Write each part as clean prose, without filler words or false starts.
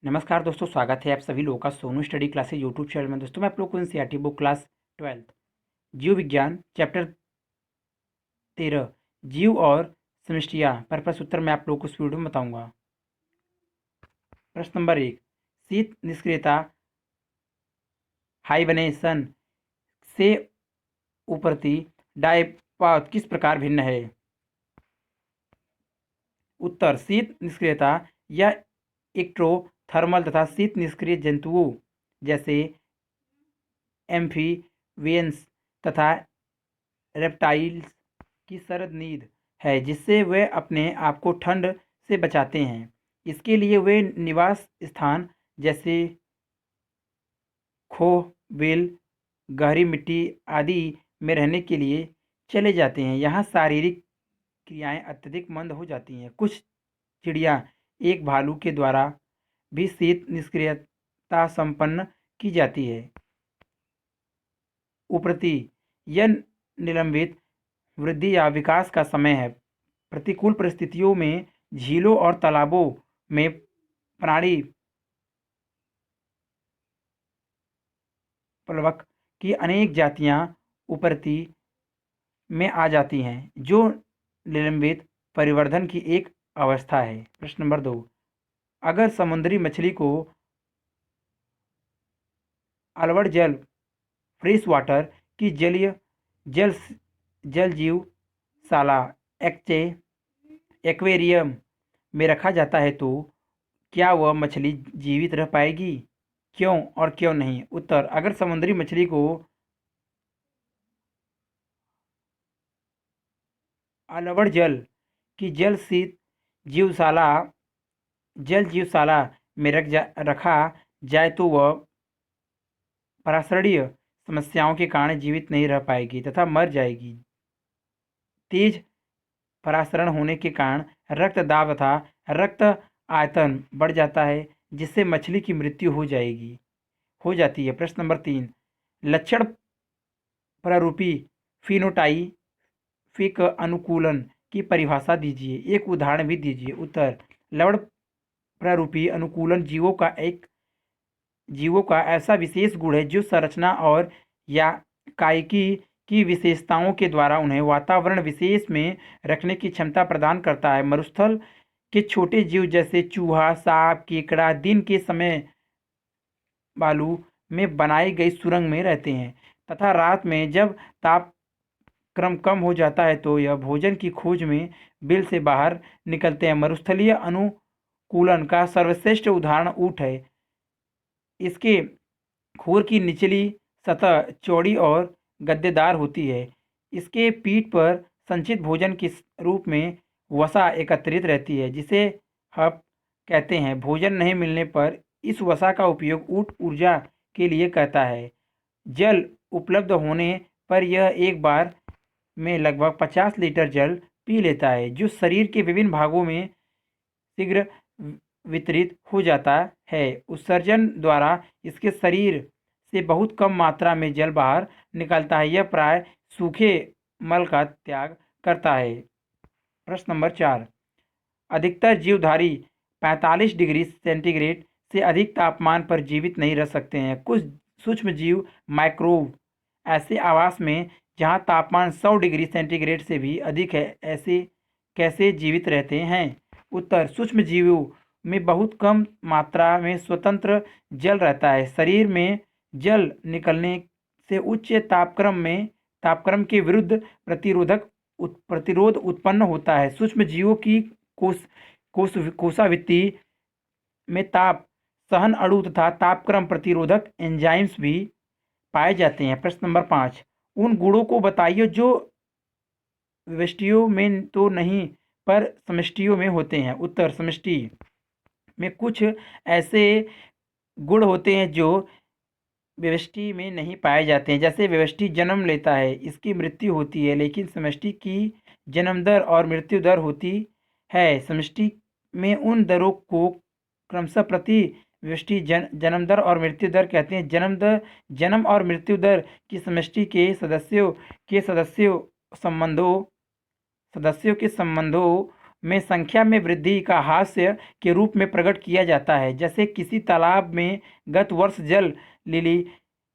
नमस्कार दोस्तों, स्वागत है आप सभी लोगों का Sonu study classes YouTube channel में। दोस्तों मैं आप लोग को एनसीईआरटी बुक क्लास 12 जीव विज्ञान चैप्टर 13 जीव और समष्टियाँ पर प्रश्न उत्तर मैं आप लोग को इस वीडियो में बताऊंगा। प्रश्न नंबर 1, शीत निष्क्रियता हाइबरनेशन से उपरती डायपॉज किस प्रकार भिन्न है? उत्तर, शीत निष्क्रियता या एक्टोथर्मल तथा शीत निष्क्रिय जंतुओं जैसे एम्फीबियंस तथा रेप्टाइल्स की सरद नींद है, जिससे वे अपने आप को ठंड से बचाते हैं। इसके लिए वे निवास स्थान जैसे खोह, बिल, गहरी मिट्टी आदि में रहने के लिए चले जाते हैं। यहाँ शारीरिक क्रियाएं अत्यधिक मंद हो जाती हैं। कुछ चिड़िया एक भालू के द्वारा भी शीत निष्क्रियता संपन्न की जाती है। उपरती, यह निलंबित वृद्धि या विकास का समय है। प्रतिकूल परिस्थितियों में झीलों और तालाबों में प्राणी प्लवक की अनेक जातियां उपरती में आ जाती हैं, जो निलंबित परिवर्धन की एक अवस्था है। प्रश्न नंबर 2, अगर समुद्री मछली को अलवड़ जल फ्रेश वाटर की जलीय जल जल जीवशाला एक्वेरियम में रखा जाता है तो क्या वह मछली जीवित रह पाएगी? क्यों और क्यों नहीं? उत्तर, अगर समुद्री मछली को अलवड़ जल की जल जीवशाला में रखा जाए तो वह पराशरणीय समस्याओं के कारण जीवित नहीं रह पाएगी तथा मर जाएगी। तेज परासरण होने के कारण रक्त दाब तथा रक्त आयतन बढ़ जाता है, जिससे मछली की मृत्यु हो जाती है। प्रश्न नंबर 3, लक्षण प्रारूपी फिनोटाइपिक अनुकूलन की परिभाषा दीजिए, एक उदाहरण भी दीजिए। उत्तर, लवण प्रारूपी अनुकूलन जीवों का ऐसा विशेष गुण है जो संरचना और या कायिकी की विशेषताओं के द्वारा उन्हें वातावरण विशेष में रखने की क्षमता प्रदान करता है। मरुस्थल के छोटे जीव जैसे चूहा, सांप, केकड़ा दिन के समय बालू में बनाई गई सुरंग में रहते हैं तथा रात में जब तापक्रम कम हो जाता है तो यह भोजन की खोज में बिल से बाहर निकलते हैं। मरुस्थलीय अनुकूलन का सर्वश्रेष्ठ उदाहरण ऊँट है। इसके खुर की निचली सतह चौड़ी और गद्देदार होती है। इसके पीठ पर संचित भोजन के रूप में वसा एकत्रित रहती है, जिसे हप कहते हैं। भोजन नहीं मिलने पर इस वसा का उपयोग ऊँट ऊर्जा के लिए करता है। जल उपलब्ध होने पर यह एक बार में लगभग 50 लीटर जल पी लेता है, जो शरीर के विभिन्न भागों में शीघ्र वितरित हो जाता है। उत्सर्जन द्वारा इसके शरीर से बहुत कम मात्रा में जल बाहर निकलता है। यह प्राय सूखे मल का त्याग करता है। प्रश्न नंबर 4, अधिकतर जीवधारी 45 डिग्री सेंटीग्रेड से अधिक तापमान पर जीवित नहीं रह सकते हैं। कुछ सूक्ष्म जीव माइक्रोब ऐसे आवास में जहां तापमान 100 डिग्री सेंटीग्रेड से भी अधिक है, ऐसे कैसे जीवित रहते हैं? उत्तर, सूक्ष्म जीवों में बहुत कम मात्रा में स्वतंत्र जल रहता है। शरीर में जल निकलने से उच्च तापक्रम के विरुद्ध प्रतिरोध उत्पन्न होता है। सूक्ष्म जीवों की कोशाभित्ति में ताप सहन अणु तथा तापक्रम प्रतिरोधक एंजाइम्स भी पाए जाते हैं। प्रश्न नंबर 5, उन गुणों को बताइए जो व्यष्टियों में तो नहीं पर समष्टियों में होते हैं। उत्तर, समष्टि में कुछ ऐसे गुण होते हैं जो व्यष्टि में नहीं पाए जाते हैं। जैसे व्यष्टि जन्म लेता है, इसकी मृत्यु होती है, लेकिन समष्टि की जन्म दर और मृत्यु दर होती है। समष्टि में उन दरों को क्रमशः प्रति व्यष्टि जन्म दर और मृत्यु दर कहते हैं। जन्म और मृत्यु दर की समष्टि के सदस्यों के संबंधों में संख्या में वृद्धि का हास्य के रूप में प्रकट किया जाता है। जैसे किसी तालाब में गत वर्ष जल लिली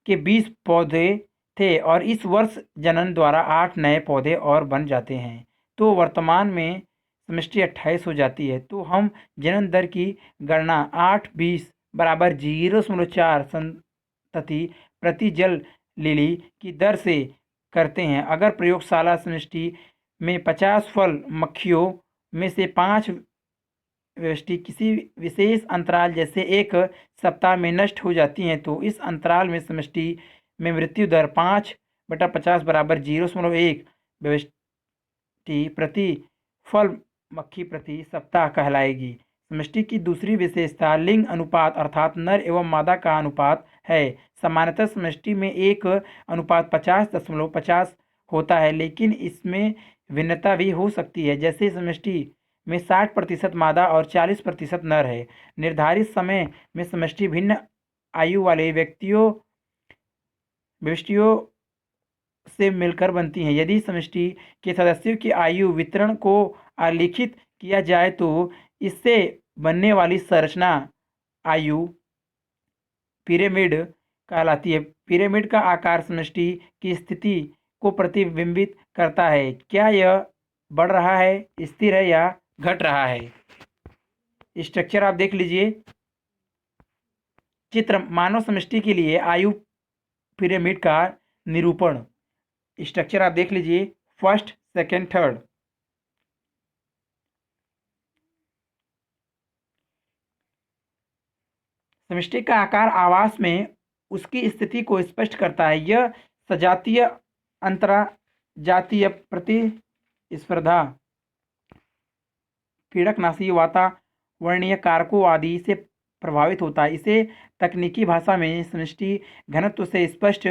के 20 पौधे थे और इस वर्ष जनन द्वारा 8 नए पौधे और बन जाते हैं, तो वर्तमान में समष्टि 28 हो जाती है। तो हम जनन दर की गणना 8-20 बराबर 0.4 संतति प्रति जल लिली की दर से करते हैं। अगर प्रयोगशाला समष्टि में 50 फल मक्खियों में से 5 व्यष्टि किसी विशेष अंतराल जैसे 1 सप्ताह में नष्ट हो जाती हैं, तो इस अंतराल में समष्टि में मृत्यु दर 5/50 बराबर 0.1 व्यष्टि प्रति फल मक्खी प्रति सप्ताह कहलाएगी। समष्टि की दूसरी विशेषता लिंग अनुपात अर्थात नर एवं मादा का अनुपात है। सामान्यतः समष्टि में 1:50.50 होता है, लेकिन इसमें भिन्नता भी हो सकती है। जैसे समष्टि में 60% मादा और 40% नर है। निर्धारित समय में समष्टि भिन्न आयु वाले व्यष्टियों से मिलकर बनती हैं। यदि समष्टि के सदस्यों की आयु वितरण को आलेखित किया जाए तो इससे बनने वाली संरचना आयु पिरामिड कहलाती है। पिरामिड का आकार समष्टि की स्थिति को प्रतिबिंबित करता है। क्या यह बढ़ रहा है, स्थिर है या घट रहा है। स्ट्रक्चर आप देख लीजिए। चित्र मानव समष्टि के लिए आयु पिरामिड का निरूपण। स्ट्रक्चर आप देख लीजिए, फर्स्ट, सेकंड, थर्ड। समष्टि का आकार आवास में उसकी स्थिति को स्पष्ट करता है। यह सजातीय अंतरजातीय प्रतिस्पर्धा पीड़कनाशी वातावरणीय कारकों आदि से प्रभावित होता है। इसे तकनीकी भाषा में समष्टि घनत्व से स्पष्ट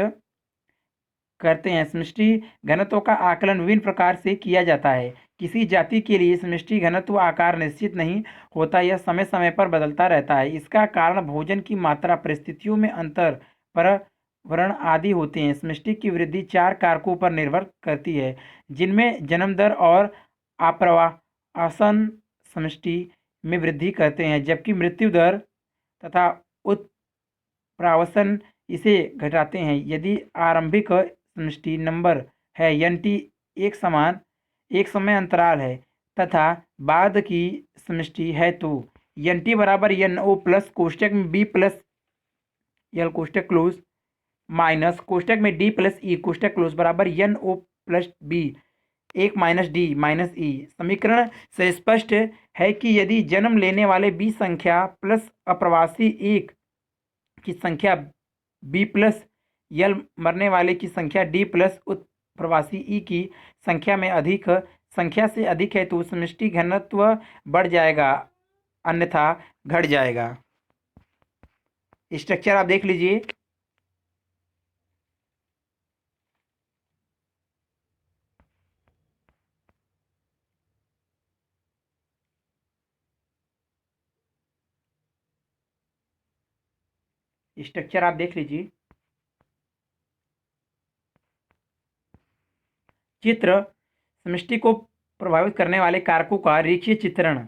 करते हैं। समष्टि घनत्व का आकलन विभिन्न प्रकार से किया जाता है। किसी जाति के लिए समष्टि घनत्व आकार निश्चित नहीं होता, यह समय समय पर बदलता रहता है। इसका कारण भोजन की मात्रा, परिस्थितियों में अंतर, पर्यावरण आदि होते हैं। समष्टि की वृद्धि 4 कारकों पर निर्भर करती है, जिनमें जन्म दर और आप्रवासन समष्टि में वृद्धि करते हैं, जबकि मृत्यु दर तथा उत्प्रावसन इसे घटाते हैं। यदि आरंभिक समष्टि नंबर है nt एक समय अंतराल है तथा बाद की समष्टि है तो nt बराबर no प्लस कोष्टक में b प्लस l कोष्टक क्लोज माइनस कोष्टक में d प्लस e कोष्टक क्लोज बराबर no plus b 1 minus d minus e। समीकरण से स्पष्ट है कि यदि जन्म लेने वाले b संख्या प्लस अप्रवासी 1 की संख्या b प्लस यल मरने वाले की संख्या d प्लस उत्प्रवासी ई की संख्या से अधिक है तो समष्टि घनत्व बढ़ जाएगा, अन्यथा घट जाएगा। स्ट्रक्चर आप देख लीजिए। स्ट्रक्चर आप देख लीजिए। चित्र समष्टि को प्रभावित करने वाले कारकों का रेखीय चित्रण।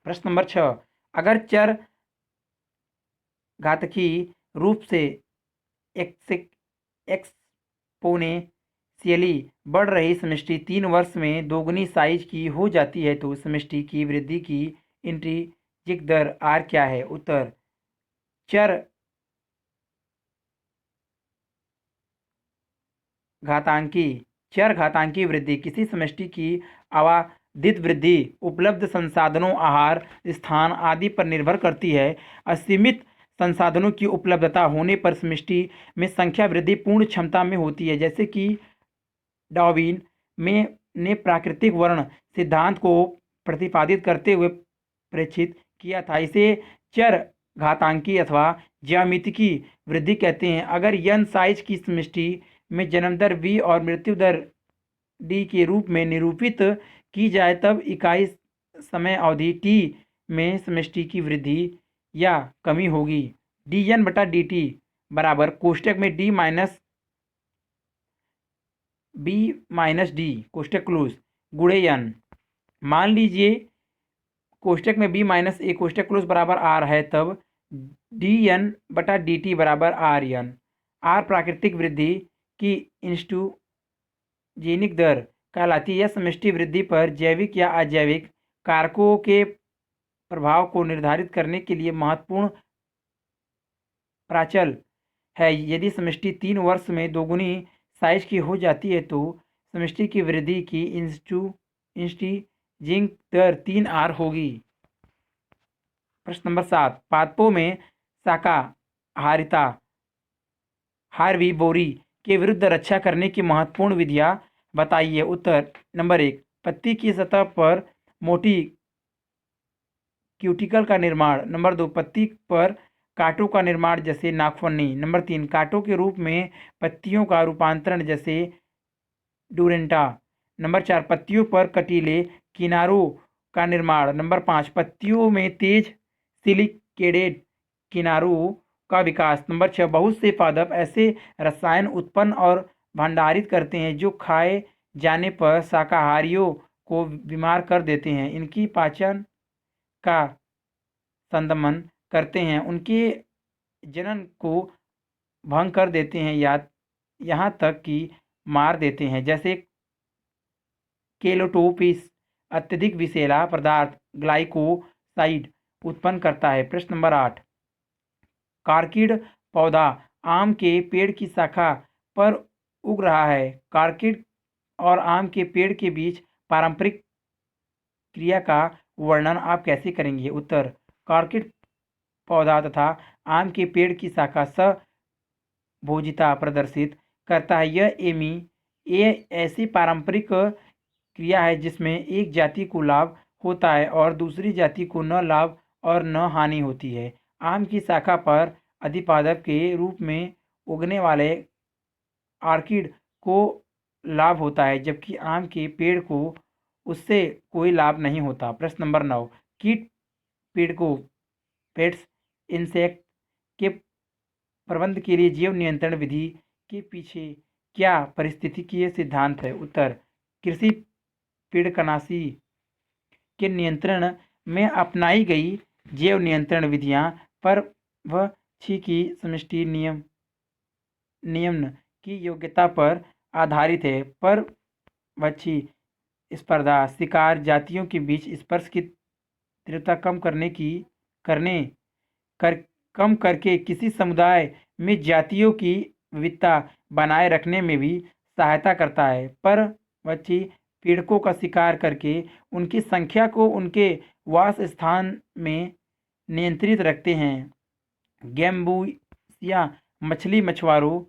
प्रश्न नंबर 6, अगर चर घातकी रूप से एक्सपोनेंशियली बढ़ रही समष्टि 3 वर्ष में दोगुनी साइज की हो जाती है तो समष्टि की वृद्धि की इंट्रिंसिक दर r क्या है। उत्तर, चर घातांकी वृद्धि किसी समष्टि की आबादित वृद्धि उपलब्ध संसाधनों, आहार, स्थान आदि पर निर्भर करती है। असीमित संसाधनों की उपलब्धता होने पर समष्टि में संख्या वृद्धि पूर्ण क्षमता में होती है। जैसे कि डार्विन ने प्राकृतिक वर्ण सिद्धांत को प्रतिपादित करते हुए प्रेक्षित किया था। इसे चर घातांकी अथवा ज्यामितीय वृद्धि कहते हैं। अगर n साइज की समष्टि में जन्म दर v और मृत्यु दर d के रूप में निरूपित की जाए तब इकाई समय अवधि t में समष्टि की वृद्धि या कमी होगी। dn/dt बराबर कोष्टक में d minus b minus d कोष्टक क्लोज गुणे n। मान लीजिए कोष्टक में b माइनस ए कोष्टक क्लोज बराबर r है, तब dn बटा dt बराबर rn। r प्राकृतिक वृद्धि की इंस्ट्रूजेनिक दर कहलाती है। यह समष्टि वृद्धि पर जैविक या अजैविक कारकों के प्रभाव को निर्धारित करने के लिए महत्वपूर्ण प्राचल है। यदि समष्टि 3 वर्ष में दोगुनी साइज की हो जाती है तो समष्टि की वृद्धि की इंस्ट्रूजेनिक दर 3r होगी। प्रश्न नंबर 7, पादपों में शाकाहारिता हार्बीवोरी के विरुद्ध रक्षा करने की महत्वपूर्ण विधियां बताइए। उत्तर नंबर 1, पत्ती की सतह पर मोटी क्यूटिकल का निर्माण। नंबर 2, पत्ती पर कांटों का निर्माण जैसे नाखफनी। नंबर 3, कांटों के रूप में पत्तियों का रूपांतरण जैसे डूरेंटा। नंबर 4, पत्तियों पर कटीले किनारों का निर्माण। नंबर 5, पत्तियों में तेज सिलिकेटेड किनारों का विकास। नंबर 6, बहुत से पादप ऐसे रसायन उत्पन्न और भंडारित करते हैं जो खाए जाने पर शाकाहारियों को बीमार कर देते हैं, इनकी पाचन का संदमन करते हैं, उनके जनन को भंग कर देते हैं या यहाँ तक कि मार देते हैं, जैसे केलोटोपिस अत्यधिक विषैला पदार्थ ग्लाइकोसाइड उत्पन्न करता है। प्रश्न नंबर 8, कार्किड पौधा आम के पेड़ की शाखा पर उग रहा है। कार्किड और आम के पेड़ के बीच पारंपरिक क्रिया का वर्णन आप कैसे करेंगे। उत्तर, कार्किड पौधा तथा आम के पेड़ की शाखा सहभोजिता प्रदर्शित करता है। ये ऐसी पारंपरिक क्रिया है जिसमें एक जाति को लाभ होता है और दूसरी जाति को न लाभ और न हानि होती है। आम की शाखा पर अधिपादप के रूप में उगने वाले आर्किड को लाभ होता है, जबकि आम के पेड़ को उससे कोई लाभ नहीं होता। प्रश्न नंबर 9, कीट पीड़कों पेट्स इंसेक्ट के प्रबंधन के लिए जीव नियंत्रण विधि के पीछे क्या पारिस्थितिकीय सिद्धांत है। उत्तर, कृषि पीड़कनाशी के नियंत्रण में अपनाई गई जैव नियंत्रण विधियां परभक्षी की समष्टि नियमन की योग्यता पर आधारित है। परभक्षी स्पर्धा शिकार जातियों के बीच स्पर्श की तीव्रता कम करके किसी समुदाय में जातियों की विविधता बनाए रखने में भी सहायता करता है। परभक्षी पीड़कों का शिकार करके उनकी संख्या को उनके वास स्थान में नियंत्रित रखते हैं। गैम्बूसिया मछली मछुआरों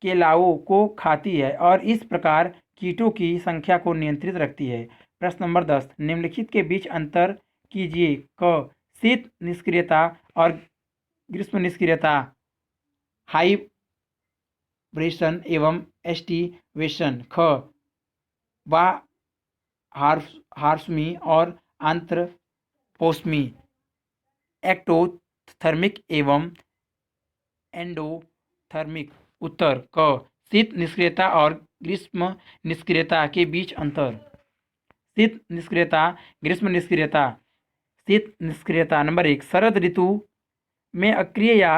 के लावों को खाती है और इस प्रकार कीटों की संख्या को नियंत्रित रखती है। प्रश्न नंबर 10, निम्नलिखित के बीच अंतर कीजिए। क, शीत निष्क्रियता और ग्रीष्म निष्क्रियता, हाइब्रेशन एवं एस्टिवेशन। ख, बाह्यहार्ष्मी और आंतरपोष्मी, एक्टोथर्मिक एवं एंडोथर्मिक। उत्तर क, शीत निष्क्रियता और ग्रीष्म निष्क्रियता के बीच अंतर। शीत निष्क्रियता ग्रीष्म निष्क्रियता। शीत निष्क्रियता नंबर 1, शरद ऋतु में अक्रिय या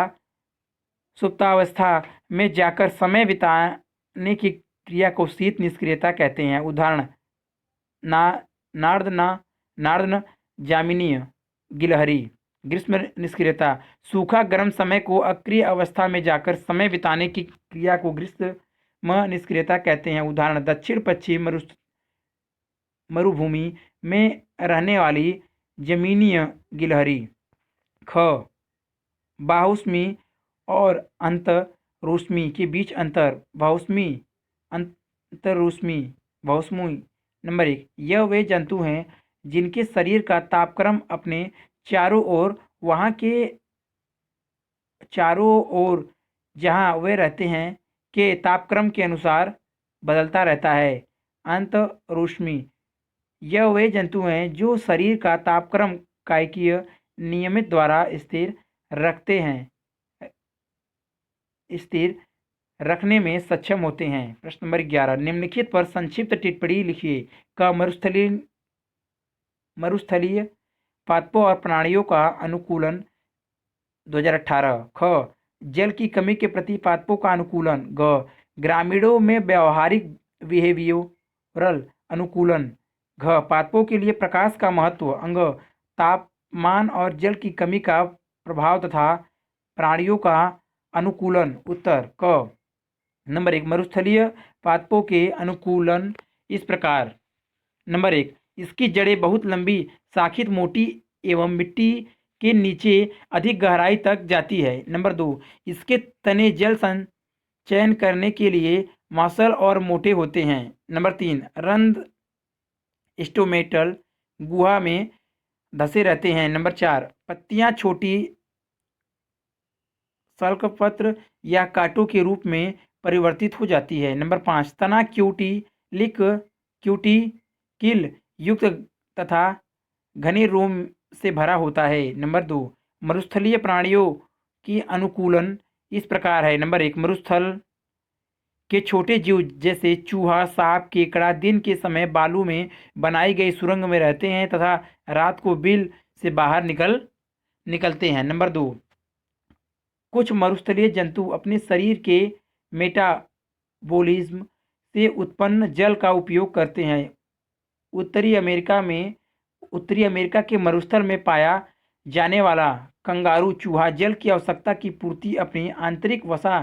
सुप्तावस्था में जाकर समय बिताने की क्रिया को शीत निष्क्रियता कहते हैं। उदाहरण, नार्दन जामिनीय गिलहरी। ग्रीष्म निष्क्रियता, सूखा गर्म समय को अक्रिय अवस्था में जाकर समय बिताने की क्रिया को ग्रीष्म निष्क्रियता कहते हैं। उदाहरण, दक्षिण पश्चिम मरुभूमि में रहने वाली जमीनीय गिलहरी। ख, बाह्यऊष्मी और अंतरूष्मी के बीच अंतर। बाह्यऊष्मी अंतरूष्मी बाह्यऊष्मी। नंबर 1, यह वे जंतु हैं जिनके शरीर का तापक्रम अपने चारों ओर जहाँ वे रहते हैं के तापक्रम के अनुसार बदलता रहता है। अंतरूष्मी, यह वे जंतु हैं जो शरीर का तापक्रम कायकीय नियमित द्वारा स्थिर रखने में सक्षम होते हैं। प्रश्न नंबर 11, निम्नलिखित पर संक्षिप्त टिप्पणी लिखिए। क, मरुस्थलीय पादपों और प्राणियों का अनुकूलन 2018। ख, जल की कमी के प्रति पादपों का अनुकूलन। ग, ग्रामीणों में व्यावहारिक बिहेवियोरल अनुकूलन। घ, पादपों के लिए प्रकाश का महत्व। अंग, तापमान और जल की कमी का प्रभाव तथा प्राणियों का अनुकूलन। उत्तर क। नंबर 1, मरुस्थलीय पादपों के अनुकूलन इस प्रकार। नंबर 1, इसकी जड़ें बहुत लंबी, शाखित, मोटी एवं मिट्टी के नीचे अधिक गहराई तक जाती है। नंबर 2, इसके तने जल संचयन करने के लिए मांसल और मोटे होते हैं। नंबर 3, रंध्र स्टोमेटल गुहा में धंसे रहते हैं। नंबर 4, पत्तियां छोटी सल्कपत्र या कांटों के रूप में परिवर्तित हो जाती है। नंबर 5, तना क्यूटिकिल युक्त तथा घने रोम से भरा होता है। नंबर 2, मरुस्थलीय प्राणियों की अनुकूलन इस प्रकार है। नंबर 1, मरुस्थल के छोटे जीव जैसे चूहा, सांप, केकड़ा दिन के समय बालू में बनाई गई सुरंग में रहते हैं तथा रात को बिल से बाहर निकलते हैं। नंबर 2, कुछ मरुस्थलीय जंतु अपने शरीर के मेटाबॉलिज्म से उत्पन्न जल का उपयोग करते हैं। उत्तरी अमेरिका के मरुस्थल में पाया जाने वाला कंगारू चूहा जल की आवश्यकता की पूर्ति अपनी आंतरिक वसा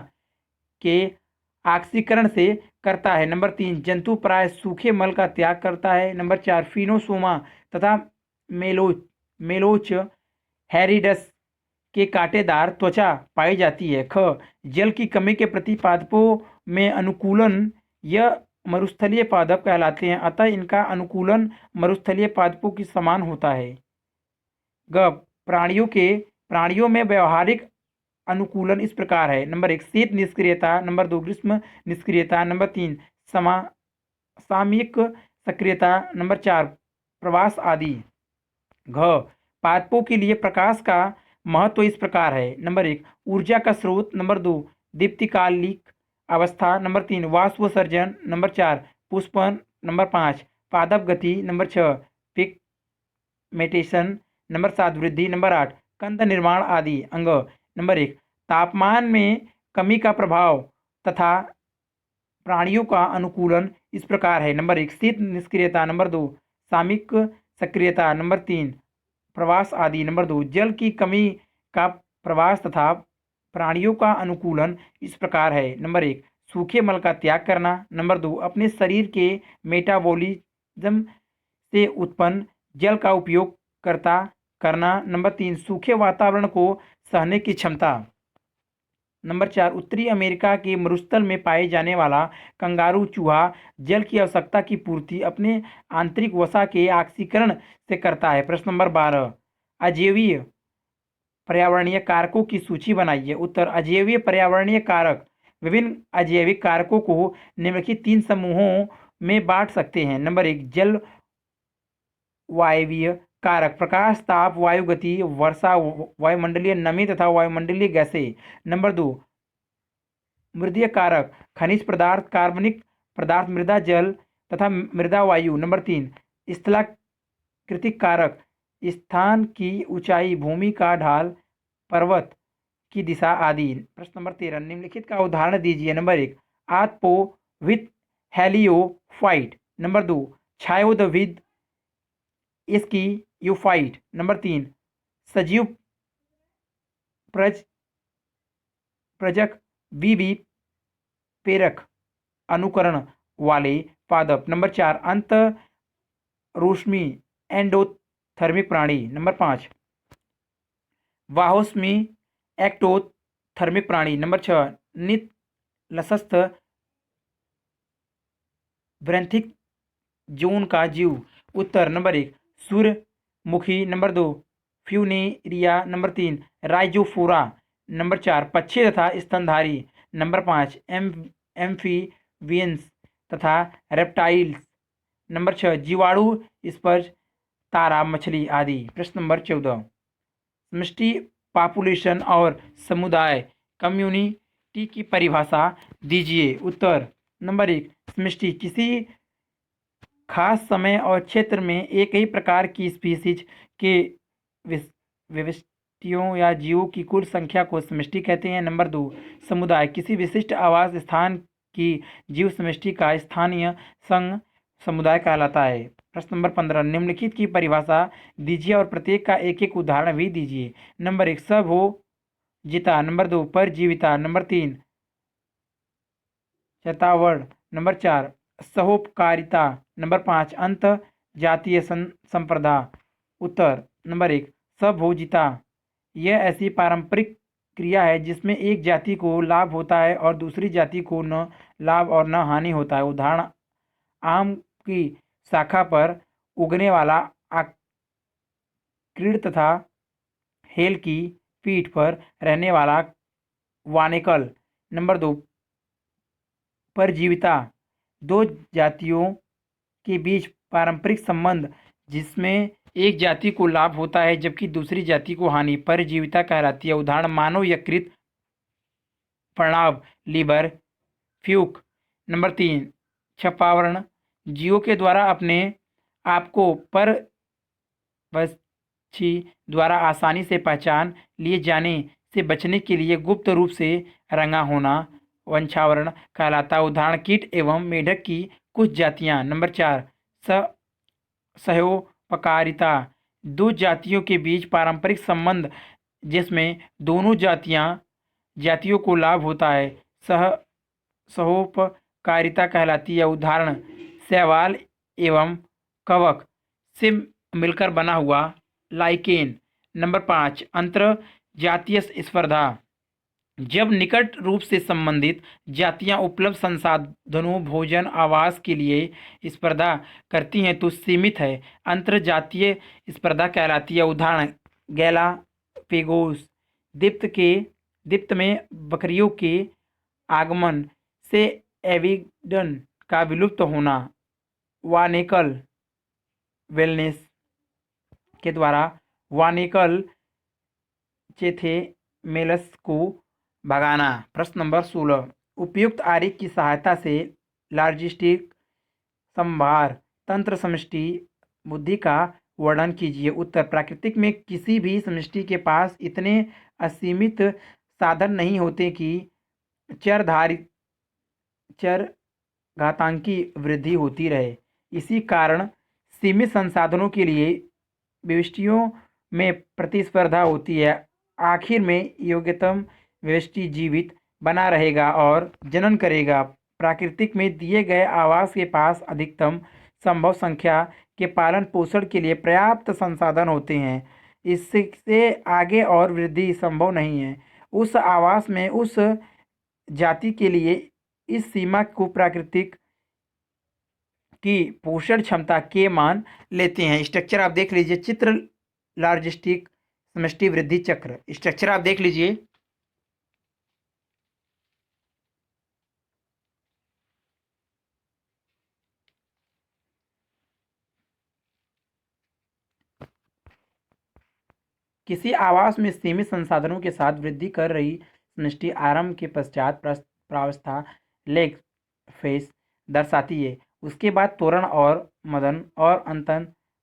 के ऑक्सीकरण से करता है। नंबर 3, जंतु प्राय सूखे मल का त्याग करता है। नंबर 4, फिनोसोमा तथा मेलोच हैरिडस के कांटेदार त्वचा पाई जाती है। ख, जल की कमी के प्रति पादपों में अनुकूलन। यह मरुस्थलीय पादप कहलाते हैं, अतः इनका अनुकूलन मरुस्थलीय पादपों के समान होता है। ग, प्राणियों में व्यवहारिक अनुकूलन इस प्रकार है। नंबर 1, शीत निष्क्रियता। नंबर 2, ग्रीष्म निष्क्रियता। नंबर 3, सामयिक सक्रियता। नंबर 4, प्रवास आदि। घ, पादपों के लिए प्रकाश का महत्व इस प्रकार है। नंबर 1, ऊर्जा का स्रोत। नंबर 2, दीप्तिकालिक अवस्था। नंबर 3, वाष्पोत्सर्जन। नंबर 4, पुष्पन। नंबर 5, पादप गति। Number 6, pigmentation. नंबर 7, वृद्धि। नंबर 8, कंद निर्माण आदि। अंग। नंबर 1, तापमान में कमी का प्रभाव तथा प्राणियों का अनुकूलन इस प्रकार है। नंबर 1, शीत निष्क्रियता। नंबर 2, सामयिक सक्रियता। नंबर 3, प्रवास आदि। नंबर 2, जल की कमी का प्रवास तथा प्राणियों का अनुकूलन इस प्रकार है। नंबर 1, सूखे मल का त्याग करना। नंबर 2, अपने शरीर के मेटाबॉलिज्म से उत्पन्न जल का उपयोग करना। नंबर 3, सूखे वातावरण को सहने की क्षमता। नंबर 4, उत्तरी अमेरिका के मरुस्थल में पाए जाने वाला कंगारू चूहा जल की आवश्यकता की पूर्ति अपने आंतरिक वसा के ऑक्सीकरण से करता है। प्रश्न नंबर 12, अजैवीय पर्यावरणीय कारकों की सूची बनाइए। उत्तर, अजैवीय पर्यावरणीय कारक विभिन्न अजैविक कारकों को निम्नलिखित 3 समूहों में बांट सकते हैं। नंबर 1, जल वायवीय कारक, प्रकाश, ताप, वायु गति, वर्षा, वायुमंडलीय नमी तथा वायुमंडलीय गैसें। नंबर 2, मृदीय कारक, खनिज पदार्थ, कार्बनिक पदार्थ, मृदा जल तथा मृदा वायु। नंबर 3, स्थलाकृतिक कारक, स्थान की ऊंचाई, भूमि का ढाल, पर्वत की दिशा आदि। प्रश्न नंबर 13, निम्नलिखित का उदाहरण दीजिए। नंबर 1, आतपो विथ हेलियोफाइट। नंबर 2, छायोद विद इसकी यूफाइट। नंबर 3, सजीव प्रजक बीबी पेरक अनुकरण वाले पादप। नंबर 4, अंत रोशमी एंडोथर्मिक प्राणी। नंबर 5, वाहोस्मी एक्टोथर्मिक प्राणी। नंबर 6, नित लसस्थ ब्रैंथिक जोन का जीव। उत्तर, नंबर 1, सूर्यमुखी। Number 2, Funaria. Number 3, Rhizophora. Number 4, पक्षी तथा स्तनधारी। नंबर 5, एम्फीबियंस तथा रेप्टाइल्स। नंबर 6, जीवाणु, स्पर्श, तारा, मछली आदि। प्रश्न नंबर 14, समष्टि पॉपुलेशन और समुदाय कम्युनिटी समष्टि की परिभाषा दीजिए। उत्तर नंबर 1, समष्टि किसी खास समय और क्षेत्र में एक ही प्रकार की स्पीसीज के व्यवस्टियों या जीवों की कुल संख्या को समष्टि कहते हैं। नंबर 2, समुदाय किसी विशिष्ट आवास स्थान की जीव समष्टि का स्थानीय संघ समुदाय कहलाता है। प्रश्न नंबर 15, निम्नलिखित की परिभाषा दीजिए और प्रत्येक का एक एक उदाहरण भी दीजिए। नंबर 1, सभोजिता। नंबर 2, परजीविता। नंबर 3, शतावर्ण। नंबर 4, सहोपकारिता। नंबर 5, अंत जातीय संप्रदा। उत्तर नंबर 1, सभोजिता। यह ऐसी पारंपरिक क्रिया है जिसमें एक जाति को लाभ होता है और दूसरी जाति को न लाभ और न हानि होता है। उदाहरण, आम की शाखा पर उगने वाला आक्रीड तथा हेल की पीठ पर रहने वाला वानेकल। नंबर 2, परजीविता। दो जातियों के बीच पारंपरिक संबंध जिसमें एक जाति को लाभ होता है जबकि दूसरी जाति को हानि, परजीविता कहलाती है। उदाहरण, मानव यकृत, प्रणव, लीवर, फ्यूक। नंबर 3, छपावरण। जीवों के द्वारा अपने आप को परभक्षी द्वारा आसानी से पहचान लिए जाने से बचने के लिए गुप्त रूप से रंगा होना वंशावरण कहलाता है। उदाहरण, कीट एवं मेढक की कुछ जातियां। नंबर 4, सहोपकारिता। दो जातियों के बीच पारंपरिक संबंध जिसमें दोनों जातियों को लाभ होता है सहोपकारिता कहलाती है। उदाहरण, शैवाल एवं कवक से मिलकर बना हुआ लाइकेन। नंबर 5, अंतर जातीय स्पर्धा। जब निकट रूप से संबंधित जातियां उपलब्ध संसाधनों, भोजन, आवास के लिए स्पर्धा करती हैं तो सीमित है अंतरजातीय स्पर्धा कहलाती है। उदाहरण, गैलापेगोस द्वीप में बकरियों के आगमन से एविडन का विलुप्त होना, वानेकल वेलनेस के द्वारा वानेकल चेथेमेलस को भगाना। प्रश्न नंबर 16, उपयुक्त आरेख की सहायता से लॉजिस्टिक संभार तंत्र समष्टि बुद्धि का वर्णन कीजिए। उत्तर, प्राकृतिक में किसी भी समष्टि के पास इतने असीमित साधन नहीं होते कि चर घातांकी वृद्धि होती रहे। इसी कारण सीमित संसाधनों के लिए व्यष्टियों में प्रतिस्पर्धा होती है। आखिर में योग्यतम व्यष्टि जीवित बना रहेगा और जनन करेगा। प्राकृतिक में दिए गए आवास के पास अधिकतम संभव संख्या के पालन पोषण के लिए पर्याप्त संसाधन होते हैं। इससे आगे और वृद्धि संभव नहीं है। उस आवास में उस जाति के लिए इस सीमा को प्राकृतिक की पोषण क्षमता के मान लेते हैं। स्ट्रक्चर आप देख लीजिए, चित्र लॉजिस्टिक समष्टि वृद्धि चक्र स्ट्रक्चर आप देख लीजिए। किसी आवास में सीमित संसाधनों के साथ वृद्धि कर रही समष्टि आरंभ के पश्चात प्रावस्था लेग फेस दर्शाती है। उसके बाद तोरण और मदन और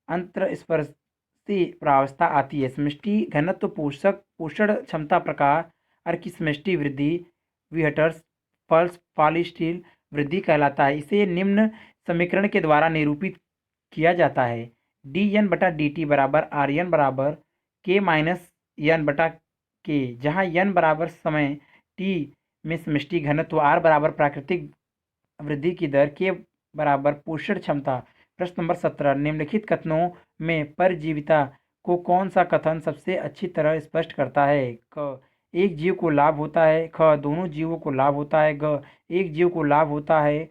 अंतरस्पर्शी प्रावस्था आती है। समष्टि घनत्व पोषण क्षमता प्रकार की समष्टि वृद्धि विहटर्स पल्स पॉलीस्टील वृद्धि कहलाता है। इसे निम्न समीकरण के द्वारा निरूपित किया जाता है। dN/dt बराबर RN बराबर K माइनस N बटा K, जहाँ N बराबर समय t में समष्टि घनत्व, R बराबर प्राकृतिक वृद्धि की दर, K बराबर पोषण क्षमता। प्रश्न नंबर 17, निम्नलिखित कथनों में परजीविता को कौन सा कथन सबसे अच्छी तरह स्पष्ट करता है? क, एक जीव को लाभ होता है। ख, दोनों जीवों को लाभ होता है। ग, एक जीव को लाभ होता है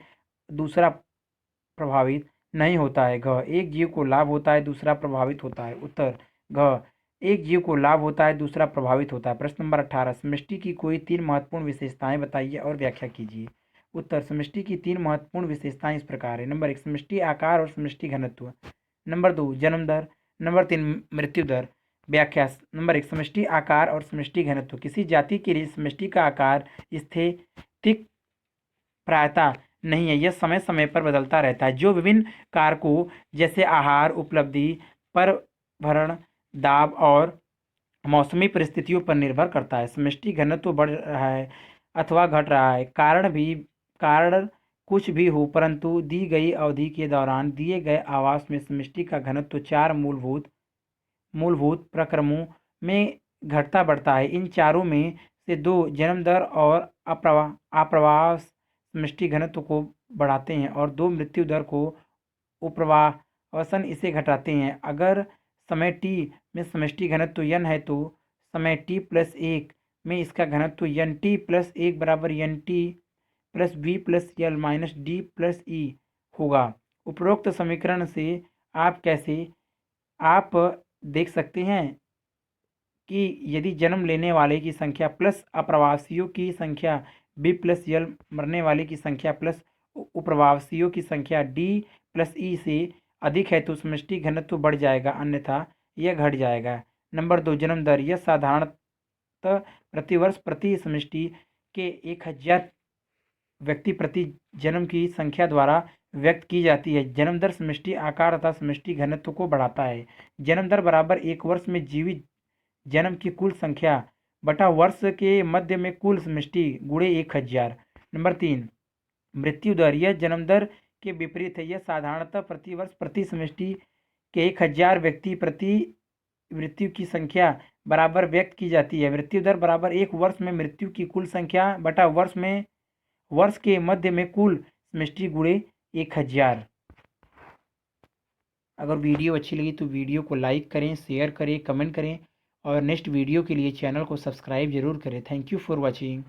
दूसरा प्रभावित नहीं होता है। घ, एक जीव को लाभ होता है दूसरा प्रभावित होता है। उत्तर घ, एक जीव को लाभ होता है दूसरा प्रभावित होता है। प्रश्न नंबर 18, समष्टि की कोई 3 महत्वपूर्ण विशेषताएं बताइए और व्याख्या कीजिए। उत्तर, समष्टि की 3 महत्वपूर्ण विशेषताएं इस प्रकार है। नंबर 1, समष्टि आकार और समष्टि घनत्व। नंबर 2, जन्म दर। नंबर 3, मृत्यु दर। व्याख्या। नंबर 1, समष्टि आकार और समष्टि घनत्व। किसी जाति के लिए समष्टि का आकार स्थैतिक प्रायता नहीं है, यह समय समय पर बदलता रहता है, जो विभिन्न कारकों जैसे आहार उपलब्धि, पर्यावरण दाब और मौसमी परिस्थितियों पर निर्भर करता है। समष्टि घनत्व बढ़ रहा है अथवा घट रहा है, कारण कुछ भी हो, परंतु दी गई अवधि के दौरान दिए गए आवास में समष्टि का घनत्व 4 मूलभूत प्रक्रमों में घटता बढ़ता है। इन चारों में से 2 जन्म दर और आप्रवास समष्टि घनत्व को बढ़ाते हैं और 2 मृत्यु दर को उप्रवासन इसे घटाते हैं। अगर समय t में समष्टि घनत्व n है तो समय t+1 में इसका घनत्व nt+1 बराबर nt+v+l-d+e होगा। उपरोक्त समीकरण से आप देख सकते हैं कि यदि जन्म लेने वाले की संख्या प्लस अप्रवासियों की संख्या b+l, मरने वाले की संख्या प्लस उप्रवासियों की संख्या d+e से अधिक है तो समष्टि घनत्व बढ़ जाएगा, अन्यथा यह घट जाएगा। नंबर 2, जन्म दर। यह साधारणतः प्रतिवर्ष प्रति समष्टि के 1000 व्यक्ति प्रति जन्म की संख्या द्वारा व्यक्त की जाती है। जन्म दर समष्टि आकार तथा समष्टि घनत्व को बढ़ाता है। जन्म दर बराबर एक वर्ष में जीवित जन्म की कुल संख्या बटा वर्ष के मध्य में कुल समष्टि गुणे 1000। नंबर 3, मृत्यु दर। यह जन्म दर के विपरीत है, यह साधारणतः प्रतिवर्ष प्रति समष्टि के 1000 व्यक्ति प्रति मृत्यु की संख्या बराबर व्यक्त की जाती है। मृत्यु दर बराबर एक वर्ष में मृत्यु की कुल संख्या बटा वर्ष के मध्य में कुल समष्टि गुणे 1000। अगर वीडियो अच्छी लगी तो वीडियो को लाइक करें, शेयर करें, कमेंट करें और नेक्स्ट वीडियो के लिए चैनल को सब्सक्राइब जरूर करें। Thank you for watching.